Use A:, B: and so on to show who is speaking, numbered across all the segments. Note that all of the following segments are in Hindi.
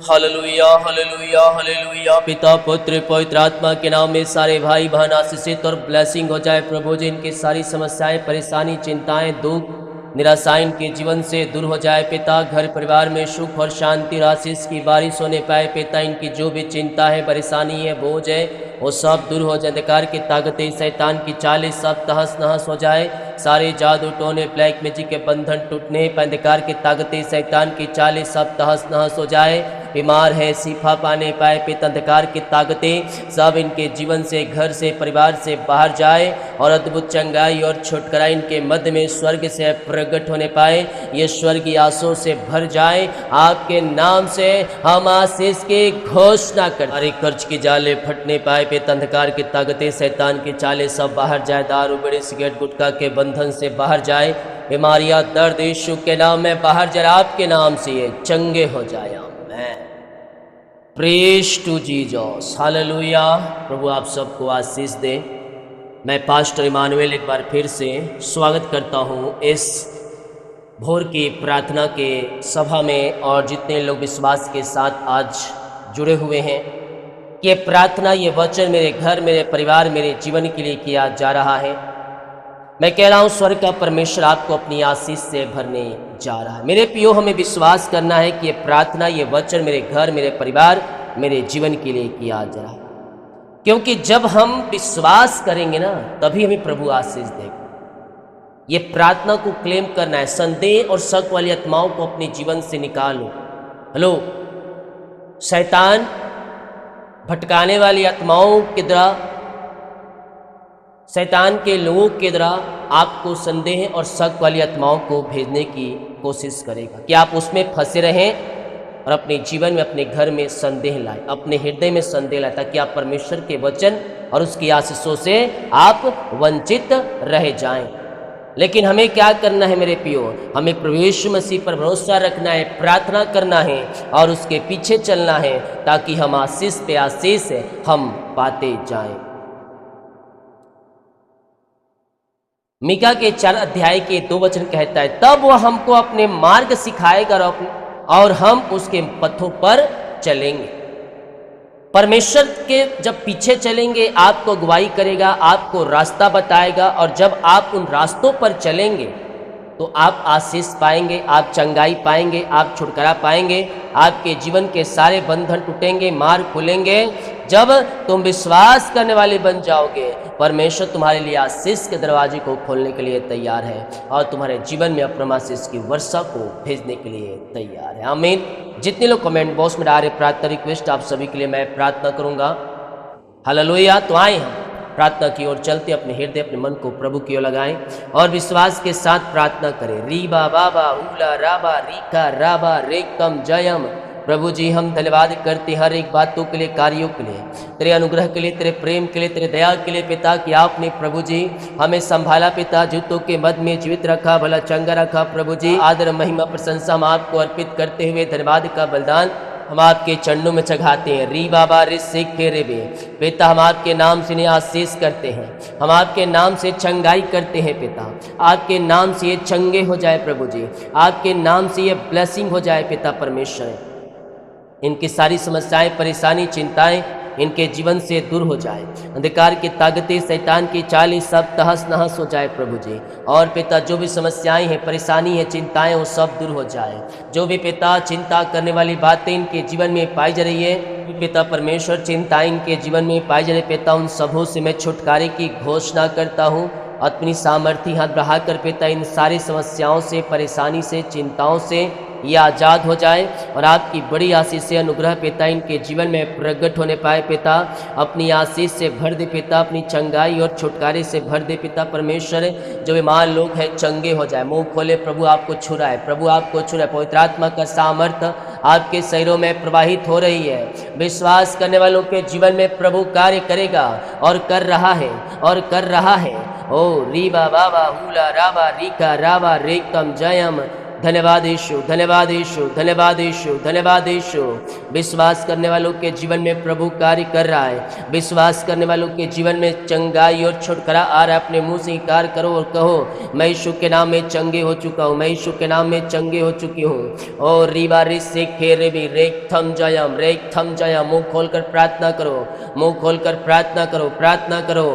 A: Hallelujah hallelujah hallelujah. पिता पुत्र पवित्र आत्मा के नाम में सारे भाई बहन आशीषित और ब्लेसिंग हो जाए प्रभु जी। इनकी सारी समस्याएं परेशानी चिंताएं दुख निराशाएं इनके जीवन से दूर हो जाए पिता। घर परिवार में सुख और शांति और आशीष की बारिश होने पाए पिता। इनकी जो भी चिंता है परेशानी है बोझ है वो सब दूर हो जाए। अंधकार की ताकतें शैतान की चालें सब तहस नहस हो जाए। सारे जादू टोने ब्लैक मैजिक के बंधन टूटने पर अंधकार की ताकतें शैतान की चालें सब तहस नहस हो जाए। बीमार है शिफा पाने पाए पिता। अंधकार की ताकतें सब इनके जीवन से घर से परिवार से बाहर जाए और अद्भुत चंगाई और छुटकारा इनके मध्य में स्वर्ग से प्रकट होने पाए। ये स्वर्गीय आंसू से भर जाए। आपके नाम से हम आशीष की घोषणा कर हर एक कर्ज की जाले फटने पाए पिता। अंधकार की ताकतें शैतान की चालें सब बाहर जाए। दारू बीड़ी सिगरेट गुटखा के बंधन से बाहर जाए। बीमारियां दर्द यीशु के नाम में बाहर जाए। आपके नाम से ये चंगे हो जाए। Praise to Jesus hallelujah. प्रभु आप सबको आशीष दे। मैं पास्टर इमानुएल एक बार फिर से स्वागत करता हूँ इस भोर की प्रार्थना के सभा में और जितने लोग विश्वास के साथ आज जुड़े हुए हैं। ये प्रार्थना ये वचन मेरे घर मेरे परिवार मेरे जीवन के लिए किया जा रहा है। मैं कह रहा हूँ स्वर्ग का परमेश्वर आपको अपनी आशीष से भरने जा रहा है। मेरे प्रियो हमें विश्वास करना है कि ये प्रार्थना ये वचन मेरे घर मेरे परिवार मेरे जीवन के लिए किया जा रहा है, क्योंकि जब हम विश्वास करेंगे ना तभी हमें प्रभु आशीष देगा। ये प्रार्थना को क्लेम करना है। संदेह और शक वाली आत्माओं को अपने जीवन से निकालो। हेलो, शैतान भटकाने वाली आत्माओं के द्वारा शैतान के लोगों के द्वारा आपको संदेह और शक वाली आत्माओं को भेजने की कोशिश करेगा कि आप उसमें फंसे रहें और अपने जीवन में अपने घर में संदेह लाए, अपने हृदय में संदेह लाए, ताकि आप परमेश्वर के वचन और उसकी आशीषों से आप वंचित रह जाएं। लेकिन हमें क्या करना है मेरे प्रियो? हमें प्रभु यीशु मसीह पर भरोसा रखना है, प्रार्थना करना है और उसके पीछे चलना है, ताकि हम आशीष पे आशीष हम पाते जाएं। मीका के 4 अध्याय के 2 वचन कहता है, तब वह हमको अपने मार्ग सिखाएगा और हम उसके पथों पर चलेंगे। परमेश्वर के जब पीछे चलेंगे आपको अगुवाई करेगा, आपको रास्ता बताएगा, और जब आप उन रास्तों पर चलेंगे तो आप आशीष पाएंगे, आप चंगाई पाएंगे, आप छुटकारा पाएंगे, आपके जीवन के सारे बंधन टूटेंगे, मार्ग खुलेंगे। जब तुम विश्वास करने वाले बन जाओगे, परमेश्वर तुम्हारे लिए आशीष के दरवाजे को खोलने के लिए तैयार है और तुम्हारे जीवन में अपना आशीष की वर्षा को भेजने के लिए तैयार है। आमीन। जितने लोग कमेंट बॉक्स में डाले प्रार्थना रिक्वेस्ट, आप सभी के लिए मैं प्रार्थना करूंगा। हालेलुया। तो आए हम प्रार्थना की ओर चलते, अपने हृदय अपने मन को प्रभु की ओर लगाएं और विश्वास के साथ प्रार्थना करें। रीबा बाबा उला राबा रीका राबा रेकम जयम। प्रभु जी हम धन्यवाद करते हर एक बातों के लिए, कार्यों के लिए, तेरे अनुग्रह के लिए, तेरे प्रेम के लिए, तेरे दया के लिए पिता, कि आपने प्रभु जी हमें संभाला पिता, जूतों के मध्य में जीवित रखा, भला चंगा रखा। प्रभु जी आदर महिमा प्रशंसा हम आपको अर्पित करते हुए धन्यवाद का बलिदान हम आपके चरणों में चढ़ाते हैं। री बाबा रे सिख रे बे पिता, हम आपके नाम से इन्हें आशीष करते हैं, हम आपके नाम से चंगाई करते हैं पिता। आपके नाम से ये चंगे हो जाए प्रभु जी, आपके नाम से ये ब्लेसिंग हो जाए पिता परमेश्वर। इनकी सारी समस्याएं परेशानी चिंताएं इनके जीवन से दूर हो जाए। अंधकार की ताकतें शैतान की चालें सब तहस नहस हो जाए प्रभु जी। और पिता जो भी समस्याएं हैं परेशानी है चिंताएं वो सब दूर हो जाए। जो भी पिता चिंता करने वाली बातें इनके जीवन में पाई जा रही है पिता परमेश्वर, चिंताएं इनके जीवन में पाई जा रही पिता, उन सबों से मैं छुटकारे की घोषणा करता हूँ। अपनी सामर्थ्य हाथ बढ़ाकर पिता इन सारी समस्याओं से परेशानी से चिंताओं से ये आज़ाद हो जाए और आपकी बड़ी आशीष से अनुग्रह पिता इनके जीवन में प्रकट होने पाए पिता। अपनी आशीष से भर दे पिता, अपनी चंगाई और छुटकारे से भर दे पिता परमेश्वर। जो बीमार लोग हैं चंगे हो जाए, मुंह खोले प्रभु आपको छुरा है, प्रभु आपको छुरा है। पवित्र आत्मा का सामर्थ्य आपके शरीरों में प्रवाहित हो रही है। विश्वास करने वालों के जीवन में प्रभु कार्य करेगा और कर रहा है और कर रहा है। ओ रीबा बाबा हुला राबा रीका राबा रेकम जयम। धन्यवाद यीशु, धन्यवाद यीशु, धन्यवाद यीशु, धन्यवाद यीशु। विश्वास करने वालों के जीवन में प्रभु कार्य कर रहा है। विश्वास करने वालों के जीवन में चंगाई और छुटकारा आ रहा है। अपने मुंह से इनकार करो और कहो, मैं यीशु के नाम में चंगे हो चुका हूँ, मैं यीशु के नाम में चंगे हो चुकी हूँ। और रीवा रि से खेरे भी रेक थम जयम। मुंह खोलकर प्रार्थना करो, मुंह खोलकर प्रार्थना करो, प्रार्थना करो।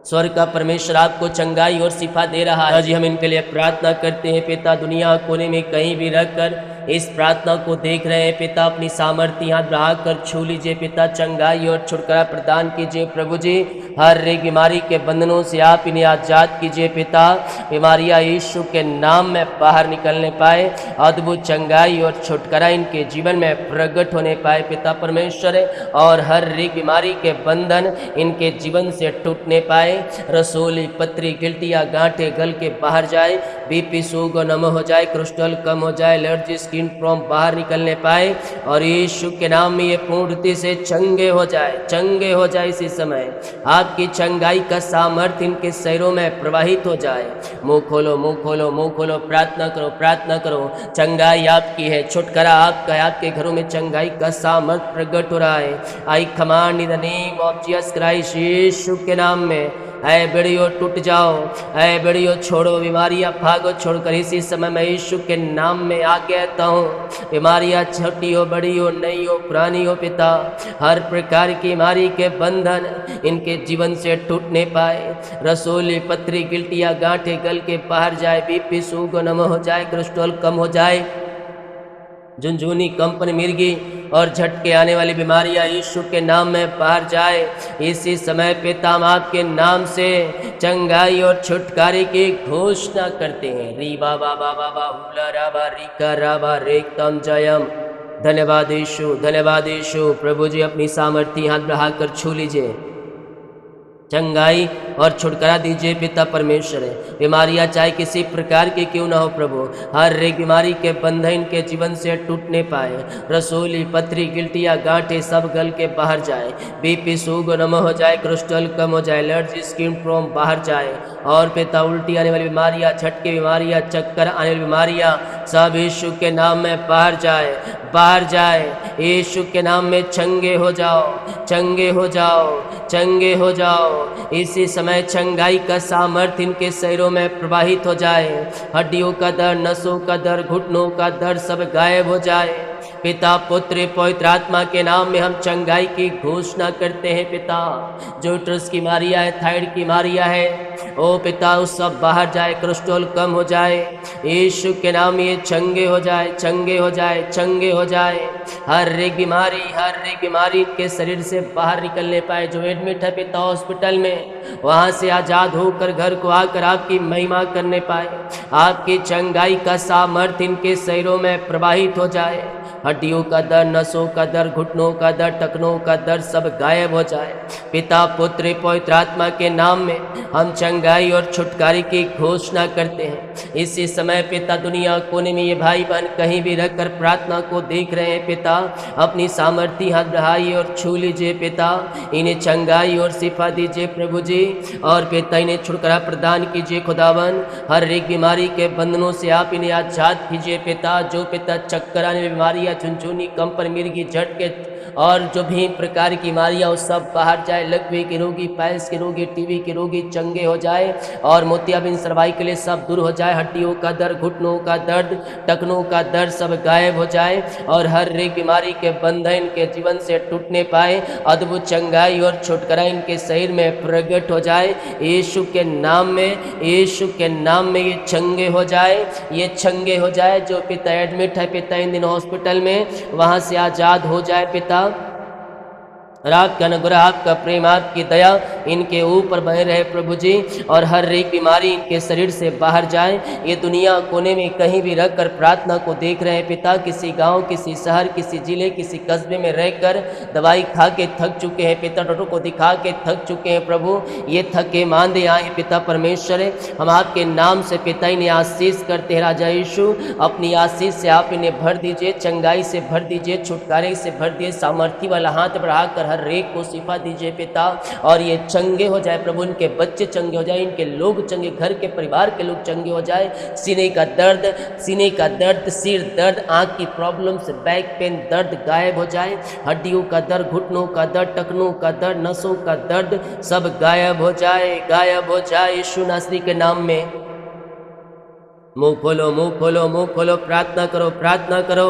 A: स्वर्ग का परमेश्वर आपको चंगाई और शिफा दे रहा है। जी हम इनके लिए प्रार्थना करते हैं। पिता, दुनिया कोने में कहीं भी रखकर इस प्रार्थना को देख रहे हैं पिता, अपनी सामर्थ्य हाथ बढ़ाकर छू लीजिए पिता, चंगाई और छुटकारा प्रदान कीजिए प्रभु जी। हर एक बीमारी के बंधनों से आप इन्हें आजाद कीजिए पिता। बीमारियां यीशु के नाम में बाहर निकलने पाए, अद्भुत चंगाई और छुटकारा इनके जीवन में प्रकट होने पाए पिता परमेश्वर। और हर एक बीमारी के बंधन इनके जीवन से टूटने पाए। रसोली, पत्री, गिल्टियाँ, गांठे गल के बाहर जाए, बीपी शुगर नम हो जाए, क्रिस्टल कम हो जाए, एलर्जी स्किन प्रॉब्लम बाहर निकलने पाए। और यीशु के नाम में ये पूर्णता से चंगे हो जाए, चंगे हो जाए। इसी समय आपकी चंगाई का सामर्थ्य इनके शरीरों में प्रवाहित हो जाए। मुंह खोलो, मुंह खोलो, मुंह खोलो, प्रार्थना करो, प्रार्थना करो। चंगाई आपकी है, छुटकारा आपका है। आपके घरों में चंगाई का सामर्थ्य प्रकट हो रहा है। I command in the name of Jesus Christ, यीशु के नाम में ऐ बेड़ियों टूट जाओ, ऐ बेड़ियों छोड़ो, बीमारियां भागो छोड़कर। इसी समय मैं यीशु के नाम में आ कहता हूँ, बीमारियां छोटी हो, बड़ी हो, नई हो, पुरानी हो पिता, हर प्रकार की बीमारी के बंधन इनके जीवन से टूटने पाए। रसोली, पत्री, गिल्टियाँ, गांठे गल के बाहर जाए, बीपी शुगर नम हो जाए, कोलेस्ट्रॉल कम हो जाए, झुनझुनी, कंपन, मिर्गी और झटके आने वाली बीमारियां यीशु के नाम में बाहर जाए। इसी समय पिता हम आपके नाम से चंगाई और छुटकारे की घोषणा करते हैं। री बाबा बाबा हुला राबा रिका राबा रेक तम जयम। धन्यवाद यीशु, धन्यवाद यीशु। प्रभु जी अपनी सामर्थ्य हाथ बढ़ाकर छू लीजिए, चंगाई और छुटकारा दीजिए पिता परमेश्वर। बीमारियां चाहे किसी प्रकार की क्यों ना हो प्रभु, हर एक बीमारी के बंधन इनके जीवन से टूटने पाए। रसोली, पथरी, गिल्टियाँ, गांठे सब गल के बाहर जाए, बीपी शुगर नम हो जाए, कोलेस्ट्रॉल कम हो जाए, एलर्जी स्किन प्रॉब्लम बाहर जाए। और पिता उल्टी आने वाली बीमारियां, झटके बीमारियां, चक्कर आने वाली बीमारियां सब यीशु के नाम में बाहर जाए, बाहर जाए। यीशु के नाम में चंगे हो जाओ, चंगे हो जाओ, चंगे हो जाओ। इसी समय चंगाई का सामर्थ्य इनके शरीरों में प्रवाहित हो जाए। हड्डियों का दर्द, नसों का दर्द, घुटनों का दर्द सब गायब हो जाए। पिता, पुत्र, पवित्र आत्मा के नाम में हम चंगाई की घोषणा करते हैं पिता। जो ट्रस की बीमारियाँ है, थायराइड की बीमारियाँ है, ओ पिता उस सब बाहर जाए, कोलेस्ट्रॉल कम हो जाए। यीशु के नाम में ये चंगे हो जाए, चंगे हो जाए, चंगे हो जाए। हर एक बीमारी के शरीर से बाहर निकलने पाए। जो एडमिट है पिता हॉस्पिटल में, वहाँ से आज़ाद होकर घर को आकर आपकी महिमा करने पाए। आपकी चंगाई का सामर्थ्य इनके शरीरों में प्रवाहित हो जाए। हड्डियों का दर्द, नसों का दर्द, घुटनों का दर्द, टखनों का दर्द सब गायब हो जाए। पिता, पुत्र, पवित्र आत्मा के नाम में हम चंगाई और छुटकारे की घोषणा करते हैं। इसी समय पिता दुनिया कोने में ये भाई बहन कहीं भी रहकर प्रार्थना को देख रहे हैं पिता, अपनी सामर्थ्य हाथ बढ़ाइए और छू लीजिए पिता। इन्हें चंगाई और शिफा दीजिए प्रभु जी। और पिता इन्हें छुटकारा प्रदान कीजिए खुदावन। हर एक बीमारी के बंधनों से आप इन्हें आजाद कीजिए पिता। जो पिता चक्कर आने वाली बीमारी, झुनझुनी, कंपन, मिर्गी, झटके और जो भी प्रकार की बीमारियां उस सब बाहर जाए। लकवे के रोगी, पायल्स के रोगी, टीबी के रोगी चंगे हो जाए। और मोतियाबिंद, सर्वाइकल सब दूर हो जाए। हड्डियों का दर्द, घुटनों का दर्द, टखनों का दर्द सब गायब हो जाए। और हर एक बीमारी के बंधन इनके जीवन से टूटने पाए। अद्भुत चंगाई और छुटकारा इनके शरीर में प्रकट हो जाए। यीशु के नाम में, यीशु के नाम में ये चंगे हो जाए, ये चंगे हो जाए। जो पिता एडमिट है पिता इन दिन हॉस्पिटल में, वहाँ से आज़ाद हो जाए पिता। और आपका अनुग्रह, आपका प्रेम, आपकी दया इनके ऊपर बने रहे प्रभु जी। और हर एक बीमारी इनके शरीर से बाहर जाए। ये दुनिया कोने में कहीं भी रहकर प्रार्थना को देख रहे हैं पिता। किसी गांव, किसी शहर, किसी जिले, किसी कस्बे में रहकर दवाई खा के थक चुके हैं पिता, डॉक्टर को दिखा के थक चुके हैं प्रभु। ये थके मांदे आए पिता परमेश्वर, हम आपके नाम से पिता इन्हें आशीष करते हैं राजा यीशु। अपनी आशीष से आप इन्हें भर दीजिए, चंगाई से भर दीजिए, छुटकारे से भर दिए। सामर्थ्य वाला हाथ बढ़ाकर हर एक को शिफा दीजिए पिता, और ये चंगे हो जाए प्रभु, इनके बच्चे चंगे हो जाए, इनके लोग चंगे, घर के परिवार के लोग चंगे हो जाए। सीने का दर्द, सिर दर्द, आँख की प्रॉब्लम्स, बैक पेन दर्द गायब हो जाए, हड्डियों का दर्द, घुटनों का दर्द, टखनों का दर्द, नसों का दर्द सब गायब हो जाए, गायब हो जाए यीशु नासरी के नाम में। मुंह खोलो, मुंह खोलो, मुंह खोलो, प्रार्थना करो, प्रार्थना करो।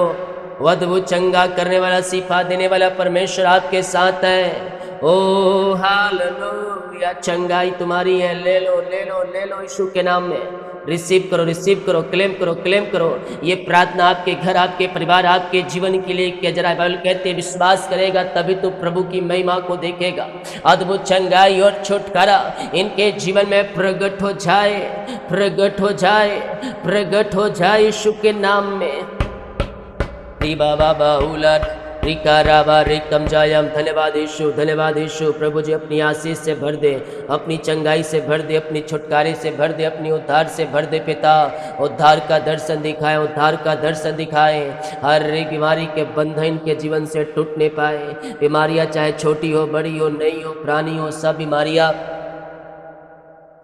A: अद्भुत चंगा करने वाला, शिफा देने वाला परमेश्वर आपके साथ है। ओ हालेलुया, चंगाई तुम्हारी है, ले लो, ले लो, ले लो यीशु के नाम में। रिसीव करो, रिसीव करो, क्लेम करो, क्लेम करो। ये प्रार्थना आपके घर, आपके परिवार, आपके जीवन के लिए किया जा रहा है। बाइबल कहते हैं विश्वास करेगा तभी तो प्रभु की महिमा को देखेगा। अद्भुत चंगाई और छुटकारा इनके जीवन में प्रकट हो जाए, प्रकट हो जाए, प्रकट हो जाए यीशु के नाम में। बाबा उलट रिकाराबा रिकम जायम, धन्यवाद यीशु, धन्यवाद यीशु। प्रभु जी अपनी आशीष से भर दे, अपनी चंगाई से भर दे, अपनी छुटकारे से भर दे, अपनी उद्धार से भर दे पिता। उद्धार का दर्शन दिखाए, उद्धार का दर्शन दिखाए। हर एक बीमारी के बंधन इनके जीवन से टूटने पाए। बीमारियां चाहे छोटी हो, बड़ी हो, नई हो, पुरानी हो, सब बीमारियां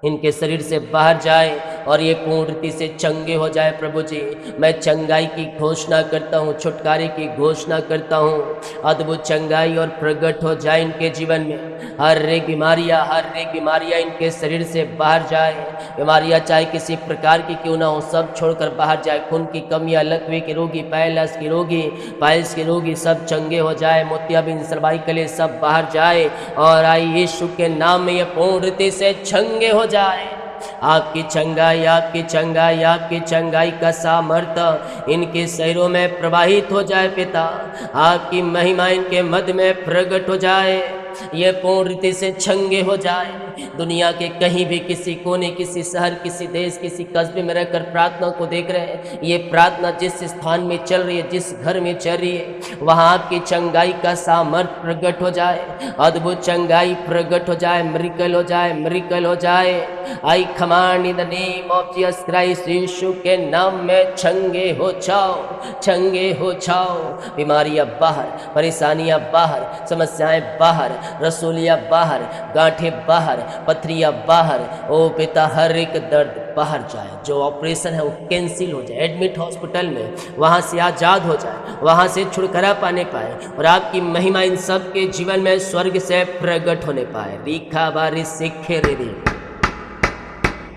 A: इनके शरीर से बाहर जाए और ये पूर्ण रीति से चंगे हो जाए। प्रभु जी मैं चंगाई की घोषणा करता हूँ, छुटकारे की घोषणा करता हूँ। अद्भुत चंगाई और प्रकट हो जाए इनके जीवन में। हर एक बीमारियाँ इनके शरीर से बाहर जाए। बीमारियाँ चाहे किसी प्रकार की क्यों ना हो, सब छोड़कर बाहर जाए। खून की कमियाँ, लकवे के रोगी, पैलस के रोगी, पाइल्स के रोगी सब चंगे हो जाए। मोतियाबिंद, सर्वाइकल सब बाहर जाए और आई यीशु के नाम में ये पूर्ण रीति से चंगे हो जाए। आपकी चंगाई, आपकी चंगाई, आपकी चंगाई का सामर्थ्य इनके शरीरों में प्रवाहित हो जाए पिता। आपकी महिमा इनके मध्य में प्रकट हो जाए। ये पूर्ण रीति से चंगे हो जाए। दुनिया के कहीं भी, किसी कोने, किसी शहर, किसी देश, किसी कस्बे में रहकर प्रार्थना को देख रहे हैं। ये प्रार्थना जिस स्थान में चल रही है, जिस घर में चल रही है, वहाँ आपकी चंगाई का सामर्थ्य प्रकट हो जाए। अद्भुत चंगाई प्रकट हो जाए, मिरेकल हो जाए, मिरेकल हो जाए। I command in the name of Jesus Christ, यीशु के नाम में चंगे हो जाओ, चंगे हो जाओ। बीमारियां बाहर, परेशानियां बाहर, समस्याएं बाहर, रसोलियां बाहर, गांठें बाहर, पथरियां बाहर। ओ पिता हर एक दर्द बाहर जाए। जो ऑपरेशन है वो कैंसिल हो जाए। एडमिट हॉस्पिटल में वहाँ से आज़ाद हो जाए, वहाँ से छुटकारा पाने पाए और आपकी महिमा इन सब के जीवन में स्वर्ग से प्रकट होने पाए। रीखा बारी सिखे रे,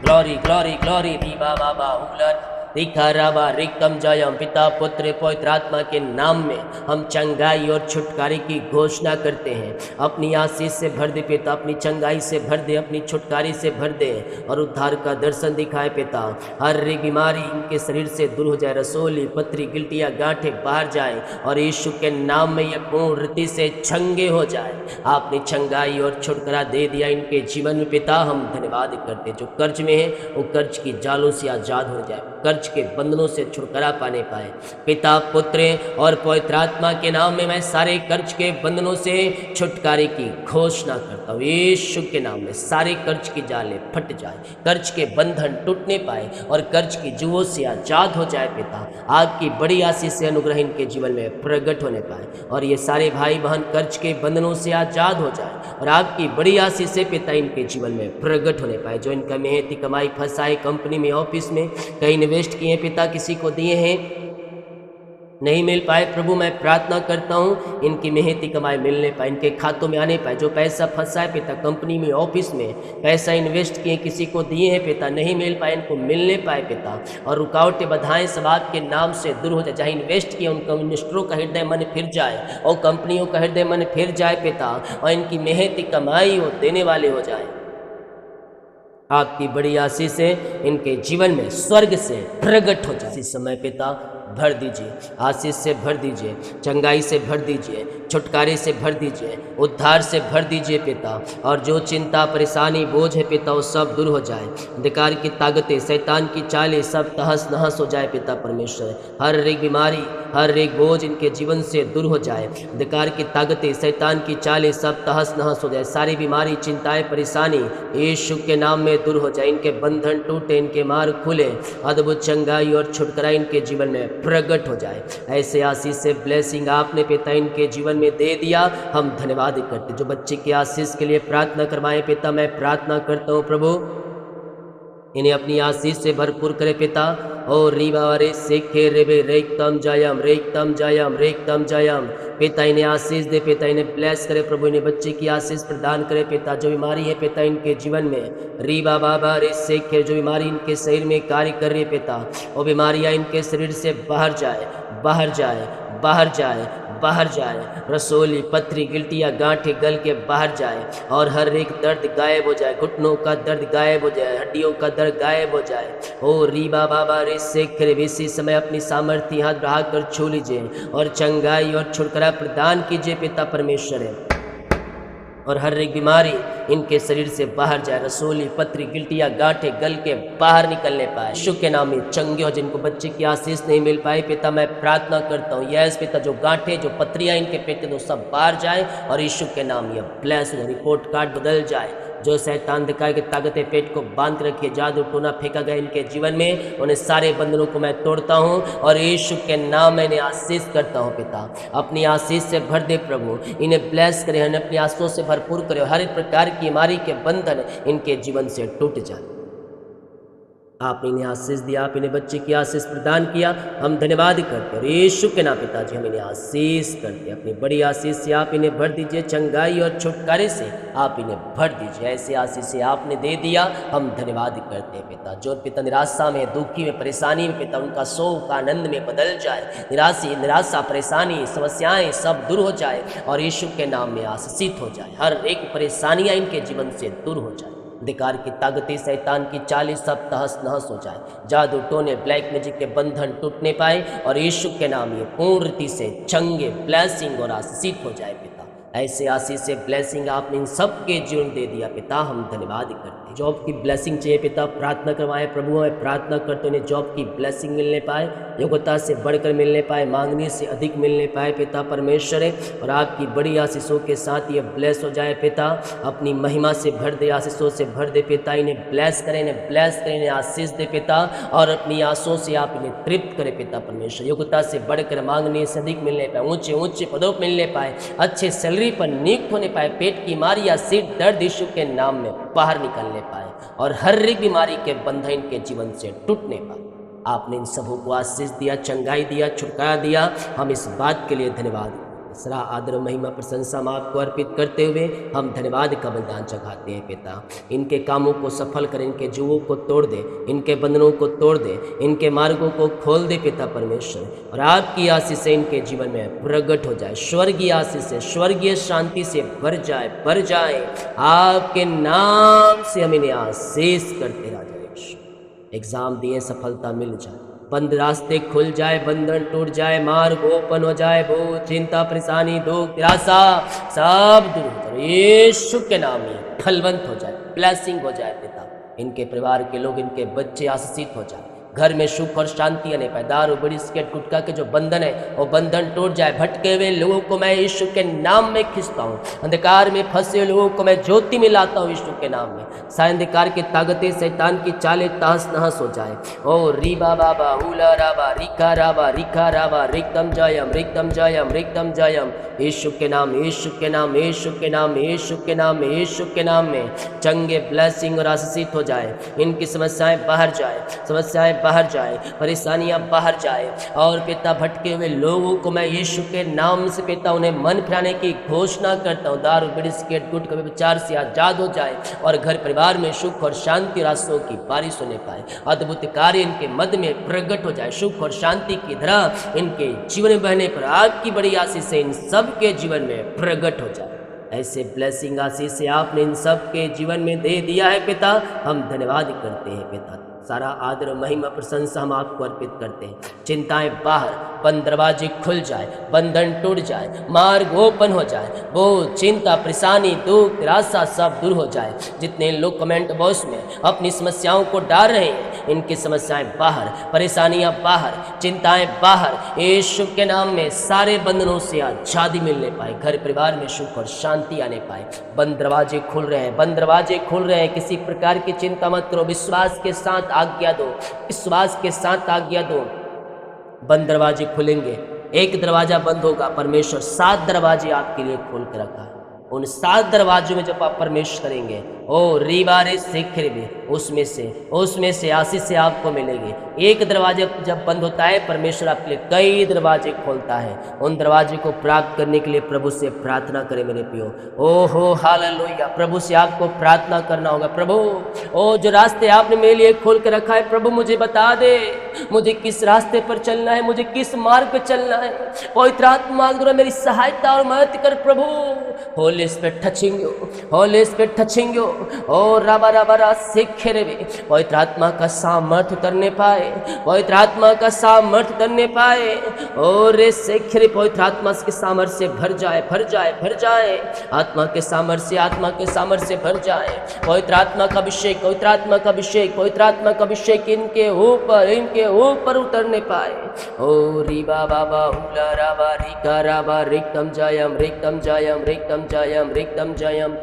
A: ग्लोरी ग्लोरी ग्लोरी, रीबा बाबा उलट दिखा राबा रिकम जयम। पिता, पुत्र, पवित्र आत्मा के नाम में हम चंगाई और छुटकारे की घोषणा करते हैं। अपनी आशीष से भर दे पिता, अपनी चंगाई से भर दे, अपनी छुटकारे से भर दे और उद्धार का दर्शन दिखाए पिता। हर एक बीमारी इनके शरीर से दूर हो जाए। रसोली, पथरी, गिल्टियाँ, गांठें बाहर जाए और यीशु के नाम में यह पूर्ण रीति से चंगे हो जाए। आपने चंगाई और छुटकारा दे दिया इनके जीवन में पिता। हम धन्यवाद करते। जो कर्ज में है वो कर्ज की जालों से आज़ाद हो जाए, कर्ज के बंधनों से छुटकारा पाने पाए। पिता, पुत्र और पवित्र आत्मा के नाम में मैं सारे कर्ज के बंधनों से छुटकारे की घोषणा करता हूँ। यीशु के नाम में सारे कर्ज की जाले फट जाए, कर्ज के बंधन टूटने पाए और कर्ज की जुओं से आजाद हो जाए। पिता, आपकी बड़ी आशीष से अनुग्रह इनके जीवन में प्रकट होने पाए और ये सारे भाई बहन कर्ज के बंधनों से आजाद हो जाए और आपकी बड़ी आशीष से पिता इनके जीवन में प्रकट होने पाए। जो इनका मेहनती कमाई फंसाए, कंपनी में, ऑफिस में कहीं इन्वेस्ट किए पिता, किसी को दिए हैं नहीं मिल पाए, प्रभु मैं प्रार्थना करता हूँ इनकी मेहनती कमाई मिलने पाए, इनके खातों में आने पाए। जो पैसा फंसा है पिता, कंपनी में, ऑफिस में पैसा इन्वेस्ट किए, किसी को दिए हैं पिता, नहीं मिल पाए, इनको मिलने पाए पिता। और रुकावटें, बाधाएं सब आपके नाम से दूर हो जाए। जहाँ इन्वेस्ट किए उन इन्वेस्टरों का हृदय मन फिर जाए और कंपनियों का हृदय मन फिर जाए पिता, और इनकी मेहनती कमाई वो देने वाले हो जाए। आपकी बड़ी आशीष से इनके जीवन में स्वर्ग से प्रकट हो जाए। इस समय पिता भर दीजिए, आशीष से भर दीजिए, चंगाई से भर दीजिए, छुटकारे से भर दीजिए, उद्धार से भर दीजिए पिता। और जो चिंता, परेशानी, बोझ है पिता वो सब दूर हो जाए। अंधकार की ताकतें, शैतान की चालें सब तहस नहस हो जाए पिता परमेश्वर। हर एक बीमारी, हर एक बोझ इनके जीवन से दूर हो जाए। अंधकार की ताकतें, शैतान की चालें सब तहस नहस हो जाए। सारी बीमारी, चिंताएं, परेशानी यीशु के नाम में दूर हो जाए। इनके बंधन टूटे, इनके मार्ग खुले, अद्भुत चंगाई और छुटकारा इनके जीवन में प्रकट हो जाए। ऐसे आशीष से ब्लेसिंग आपने पिता इनके जीवन में दे दिया, हम धन्यवाद करते। जो बच्चे की आशीष के लिए प्रार्थना करवाएं पिता, मैं प्रार्थना करता हूँ प्रभु इन्हें अपनी आशीष से भरपूर करे पिता। और रीवा रे सेखे रेबे रेकतम जयम पिता इन्हें आशीष दे पिता, इन्हें ब्लेस करे प्रभु, इन्हें बच्चे की आशीष प्रदान करे पिता। जो बीमारी है पिता इनके जीवन में, रीबा बाबा रे सेखे, जो बीमारी इनके शरीर में कार्य कर रही है पिता, वो बीमारियां इनके शरीर से बाहर जाए, बाहर जाए, बाहर जाए, बाहर जाए। रसोली पथरी गिल्टियाँ गांठें गल के बाहर जाए और हर एक दर्द गायब हो जाए, घुटनों का दर्द गायब हो जाए, हड्डियों का दर्द गायब हो जाए। ओ रीबा बाबा रे शेखर, इसी समय अपनी सामर्थ्य हाथ बढ़ा कर छू लीजिए और चंगाई और छुटकारा प्रदान कीजिए पिता परमेश्वर है। और हर एक बीमारी इनके शरीर से बाहर जाए, रसोली पथरी गिल्टियाँ गांठें गल के बाहर निकलने पाए। यीशु के नाम में चंगे हो, जिनको बच्चे की आशीष नहीं मिल पाई पिता, मैं प्रार्थना करता हूँ यस पिता, जो गांठें जो पथरियाँ इनके पेट के, तो सब बाहर जाए और यीशु के नाम ये ब्लेस हो, रिपोर्ट कार्ड बदल जाए। जो शैतान अंधकार की ताकतें पेट को बांध रखिए, जादू टोना फेंका गया इनके जीवन में, उन्हें सारे बंधनों को मैं तोड़ता हूँ और यीशु के नाम में इन्हें आशीष करता हूँ पिता। अपनी आशीष से भर दे प्रभु, इन्हें ब्लेस करे, इन्हें अपनी आशीषों से भरपूर करे, हर एक प्रकार की बीमारी के बंधन इनके जीवन से टूट जाए। आपने इन्हें आशीष दिया, आप इन्हें बच्चे की आशीष प्रदान किया, हम धन्यवाद करते हैं। यीशु के नाम पिताजी हम इन्हें आशीष करते हैं, अपनी बड़ी आशीष से आप इन्हें भर दीजिए, चंगाई और छुटकारे से आप इन्हें भर दीजिए। ऐसे आशीष से आपने दे दिया, हम धन्यवाद करते हैं पिता। जो पिता निराशा में, दुखी में, परेशानी में पिता, उनका शोक आनंद में बदल जाए, निराशा परेशानी समस्याएं सब दूर हो जाए और यीशु के नाम में आशीषित हो जाए। हर एक परेशानियां इनके जीवन से दूर हो जाए, अंधकार की ताकतें, शैतान की चालें सब तहस नहस हो जाए, जादू टोने ब्लैक मैजिक के बंधन टूटने पाए और यीशु के नाम ये पूर्णति से चंगे ब्लेसिंग और आशीषित हो जाए पिता। ऐसे आशीष से ब्लेसिंग आपने इन सबके जीवन दे दिया पिता, हम धन्यवाद करते हैं। जॉब की ब्लेसिंग चाहिए पिता, प्रार्थना करवाएं प्रभु, मैं प्रार्थना करते उन्हें जॉब की ब्लेसिंग मिलने पाए, योग्यता से बढ़कर मिलने पाए, मांगने से अधिक मिलने पाए पिता परमेश्वर है। और आपकी बड़ी आशीषों के साथ ये ब्लेस हो जाए पिता, अपनी महिमा से भर दे, आशीषों से भर दे पिता, इन्हें ब्लेस करें, इन्हें ब्लेस करें, इन्हें आशीष दे पिता और अपनी आशों से आप इन्हें तृप्त करें पिता परमेश्वर। योग्यता से बढ़कर मांगने से अधिक मिलने पाए, ऊंचे ऊंचे पदों पर मिलने पाए, अच्छे सैलरी पर नियुक्त होने पाए, पेट की बीमारी या सिर दर्द यीशु के नाम में बाहर निकलने पाए और हर एक बीमारी के बंधन इनके जीवन से टूटने पाए। आपने इन सबों को आशीष दिया, चंगाई दिया, छुटकारा दिया, हम इस बात के लिए धन्यवाद, सरा आदर महिमा प्रशंसा हम आपको अर्पित करते हुए हम धन्यवाद का बलिदान चढ़ाते हैं पिता। इनके कामों को सफल कर, इनके जुओं को तोड़ दे, इनके बंधनों को तोड़ दे, इनके मार्गों को खोल दे पिता परमेश्वर। और आपकी आशीष से इनके जीवन में प्रकट हो जाए, स्वर्गीय आशीष से, स्वर्गीय शांति से भर जाए, भर जाए। आपके नाम से हम इन्हें आशीष करते राजा यीशु। एग्जाम दिए सफलता मिल जाए, बंद रास्ते खुल जाए, बंधन टूट जाए, मार्ग ओपन हो जाए, भूत चिंता परेशानी दुख निराशा सब दूर हो जाए, यीशु के नाम में फलवंत हो जाए, ब्लेसिंग हो जाए पिता। इनके परिवार के लोग, इनके बच्चे आशीषित हो जाए, घर में सुख और शांति आने पाए, दारू बीड़ी सिगरेट गुटखा के जो बंधन है वो बंधन टूट जाए। भटके हुए लोगों को मैं यीशु के नाम में खींचता हूँ, अंधकार में फंसे हुए लोगों को मैं ज्योति में लाता हूँ यीशु के नाम में। सारे अंधकार की ताकतें, शैतान की चालें तहस नहस हो जाए। ओ रीबा बाबा उला राबा रिका राबा रिक्तम जयम रिक्तम जयम रिक्तम जयम, यीशु के नाम, यीशु के नाम, यीशु के नाम, यीशु के नाम, यीशु के नाम में चंगे ब्लेसिंग और आशीषित हो जाए। इनकी समस्याएं बाहर जाए, समस्याएं बाहर जाए, परेशानियां बाहर जाए। और पिता भटके हुए लोगों को मैं यीशु के नाम से पिता उन्हें मन फिराने की घोषणा करता हूँ, दारू बीड़ी सिगरेट गुटखा व्यभिचार से आजाद हो जाए और घर परिवार में सुख और शांति रास्तों की बारिश होने पाए। अद्भुत कार्य इनके मध्य में प्रकट हो जाए, सुख और शांति की धारा इनके जीवन में बहने पर आपकी बड़ी आशीष से इन सब के जीवन में प्रकट हो जाए। ऐसे ब्लेसिंग आशीष से आपने इन सब के जीवन में दे दिया है पिता, हम धन्यवाद करते हैं पिता। सारा आदर महिमा प्रशंसा हम आपको अर्पित करते हैं। चिंताएं बाहर, बंद दरवाजे खुल जाए, बंधन टूट जाए, मार्ग ओपन हो जाए, वो चिंता परेशानी दुख निराशा सब दूर हो जाए। जितने लोग कमेंट बॉक्स में अपनी समस्याओं को डाल रहे हैं, इनकी समस्याएं बाहर, परेशानियां बाहर, चिंताएं बाहर, यीशु के नाम में सारे बंधनों से आजादी मिलने पाए, घर परिवार में सुख और शांति आने पाए। बंद दरवाजे खुल रहे हैं, बंद दरवाजे खुल रहे हैं, किसी प्रकार की चिंता मत करो, विश्वास के साथ आज्ञा दो, विश्वास के साथ आज्ञा दो। बंद दरवाजे खुलेंगे, एक दरवाजा बंद होगा, परमेश्वर 7 दरवाजे आपके लिए खोल के रखा है। उन 7 दरवाजों में जब आप प्रवेश करेंगे, ओ रीवारे शिखर भी उसमें से आशीष से आपको मिलेगी। एक दरवाजा जब बंद होता है, परमेश्वर आपके लिए कई दरवाजे खोलता है। उन दरवाजे को प्राप्त करने के लिए प्रभु से प्रार्थना करें मेरे प्रियो। ओ हो हालेलुया, प्रभु से आपको प्रार्थना करना होगा। प्रभु, ओ जो रास्ते आपने मेरे लिए खोल के रखा है, प्रभु मुझे बता दे, मुझे किस रास्ते पर चलना है, मुझे किस मार्ग पर चलना है। पवित्र आत्मा द्वारा मेरी सहायता और मदद कर प्रभु। Holy spirit touching you, holy spirit touching you. ओ रबा रबा रा शिखर भी पवित्र आत्मा का सामर्थ्य करने पाए, पवित्र आत्मा का सामर्थ्य करने पाए। और रे शिखर पवित्र आत्मा के सामर्थ्य से भर जाए, भर जाए, भर जाए। आत्मा के सामर्थ्य से, आत्मा के सामर्थ्य से भर जाए। पवित्र आत्मा का अभिषेक, पवित्र आत्मा का अभिषेक, पवित्र आत्मा का अभिषेक इनके ऊपर उतरने पाए। ओ रीबा बाबा हुला राबा रिका राबा रिक्तम जयम, रिक्तम जयम, रिक्तम जयम, रिक्तम जयम।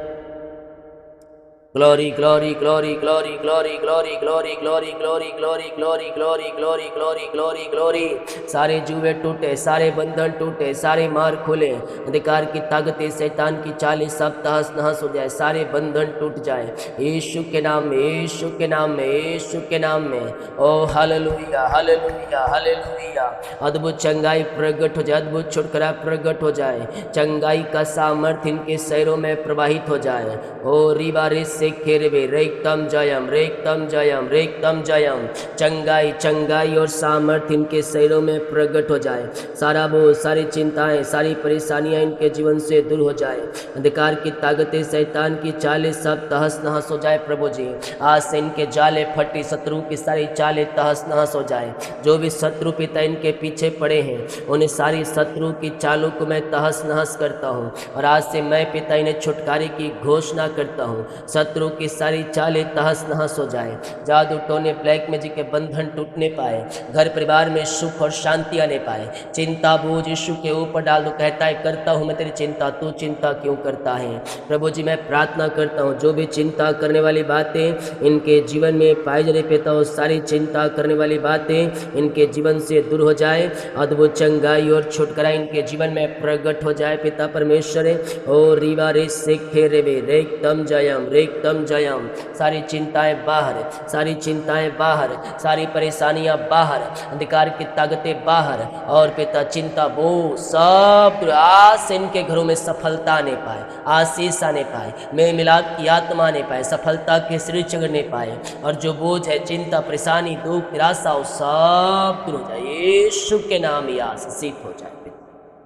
A: Glory glory glory glory glory glory glory glory glory glory glory glory glory glory glory glory. सारे जुए टूटे, सारे बंधन टूटे, सारे मार खुले, अंधकार की ताकतें, शैतान की चालें सब तहस नहस हो जाए, सारे बंधन टूट जाए यीशु के नाम में, यीशु के नाम में, यीशु के नाम में। ओ हालेलुया, हालेलुया, हालेलुया। अद्भुत चंगाई प्रकट हो जाए, अद्भुत छुटकारा प्रकट हो जाए, चंगाई का सामर्थ्य इनके शहरों में प्रवाहित हो जाए। ओ रिबारिस रेक्तम जयम, रेक्तम जयम, रेक्तम जयम। चंगाई, चंगाई और सामर्थ्य इनके शरीरों में प्रकट हो जाए। सारा बोझ, सारी चिंताएं, सारी परेशानियां इनके जीवन से दूर हो जाए। अंधकार की ताकतें, शैतान की चालें सब तहस नहस हो जाए। प्रभु जी, आज से इनके जाले फटी, शत्रु की सारी चालें तहस नहस हो जाए। जो भी शत्रु पिता इनके पीछे पड़े हैं, उन्हें सारी शत्रु की चालों को मैं तहस नहस करता हूँ। और आज से मैं पिता इन्हें छुटकारे की घोषणा करता हूँ। शत्रु की सारी चालें तहस नहस हो जाए। जादू टोने, ब्लैक मैजिक के बंधन टूटने पाए। घर परिवार में सुख और शांति आने पाए। चिंता बोझ यीशु के ऊपर डाल दो। कहता है, करता हूँ मैं तेरी चिंता, तू चिंता क्यों करता है। प्रभु जी, मैं प्रार्थना करता हूँ, जो भी चिंता करने वाली बातें इनके जीवन में पाई जा रही पिता, वो सारी चिंता करने वाली बातें इनके जीवन से दूर हो जाए। अद्भुत चंगाई और छुटकारा इनके जीवन में प्रकट हो जाए पिता परमेश्वर। ओ रीवा रे सेखे रे वे रेक्तम जयम, रेक्तम जयम। सारी चिंताएं बाहर, सारी चिंताएं बाहर, सारी परेशानियां बाहर, अंधकार की ताकतें बाहर। और पिता, चिंता वो सब आज से इनके घरों में सफलता आने पाए, आशीष आने पाए, मेल मिलाप की आत्मा आने पाए, सफलता के श्री चढ़ने पाए। और जो बोझ है, चिंता, परेशानी, दुख, निराशा, वो सब दूर हो जाए। यीशु के नाम ही आशीषित हो जाए।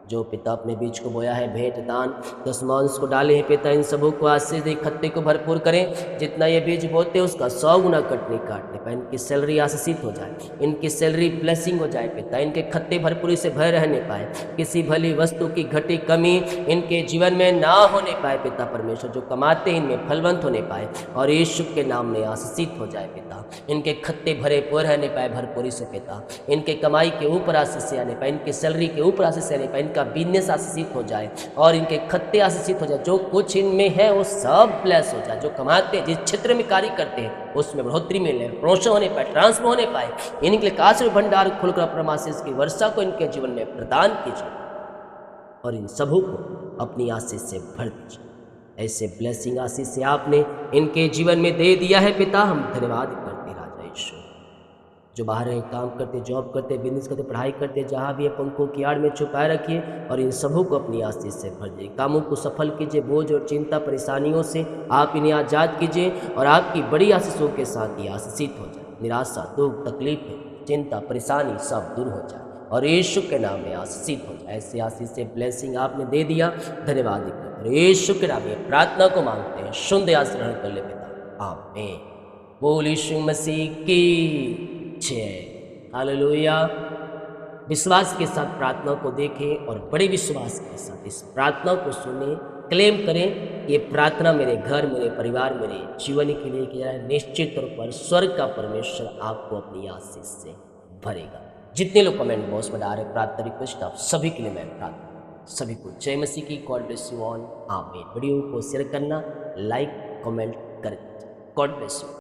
A: जो पिता अपने बीज को बोया है, भेंट, दान, दशमांश को डाले हैं पिता, इन सबों को आशीष दे, खत्ते को भरपूर करें। जितना ये बीज बोते हैं उसका 100 गुना काटने पाए। इनकी सैलरी आशीषित हो जाए, इनकी सैलरी ब्लेसिंग हो जाए पिता। इनके खत्ते भरपूरी से भर रहने पाए। किसी भली वस्तु की घटी कमी इनके जीवन में ना होने पाए पिता परमेश्वर। जो कमाते इनमें फलवंत होने पाए और यीशु के नाम में आशीषित हो जाए पिता। इनके खत्ते भरे पूरे रहने पाए भरपूरी से पिता। इनके कमाई के ऊपर आशीष आने पाए, इनकी सैलरी के ऊपर आशीष आने पाए, इनका बिजनेस आशीषित हो जाए और इनके खत्ते आशीषित हो जाए। जो कुछ इनमें है वो सब ब्लेस हो जाए। जो कमाते हैं, जिस क्षेत्र में कार्य करते हैं, उसमें बढ़ोतरी मिले, प्रमोशन होने पाए, ट्रांसफर होने पाए। इनके लिए आशीर्वाद भंडार खुलकर अपना आशीष की वर्षा को इनके जीवन में प्रदान कीजिए और इन सबों को अपनी आशीष से भर दीजिए। ऐसे ब्लेसिंग आशीष से आपने इनके जीवन में दे दिया है पिता। हम धन्यवाद करते राजा ईश्वर। जो बाहर हैं, काम करते, जॉब करते, बिजनेस करते, पढ़ाई करते, जहाँ भी पंखों की आड़ में छुपाए रखिए और इन सबों को अपनी आशीष से भर दीजिए। कामों को सफल कीजिए, बोझ और चिंता परेशानियों से आप इन्हें आज़ाद कीजिए और आपकी बड़ी आशीषों के साथ ही आशीषित हो जाए। निराशा, दुख, तकलीफें, चिंता, परेशानी सब दूर हो जाए और यीशु के नाम में आशीषित हो जाए। ऐसे आशीष से ब्लेसिंग आपने दे दिया, धन्यवाद और यीशु के नाम में प्रार्थना को मांगते हैं। शुद्ध आशीर्वाद कर ले पिता, आमीन। बोल यीशु मसीह की जय। हालेलुया। विश्वास के साथ प्रार्थना को देखें और बड़े विश्वास के साथ इस प्रार्थना को सुने, क्लेम करें। ये प्रार्थना मेरे घर, मेरे परिवार, मेरे जीवन के लिए किया है। निश्चित तौर पर स्वर्ग का परमेश्वर आपको अपनी आशीष से भरेगा। जितने लोग कमेंट बॉक्स में डाल रहे प्रार्थना रिक्वेस्ट, आप सभी के लिए मैं प्रार्थना, सभी को जय मसीह की। गॉड ब्लेस यू ऑल, आमीन। वीडियो को शेयर करना, लाइक, कमेंट कर, गॉड ब्लेस यू।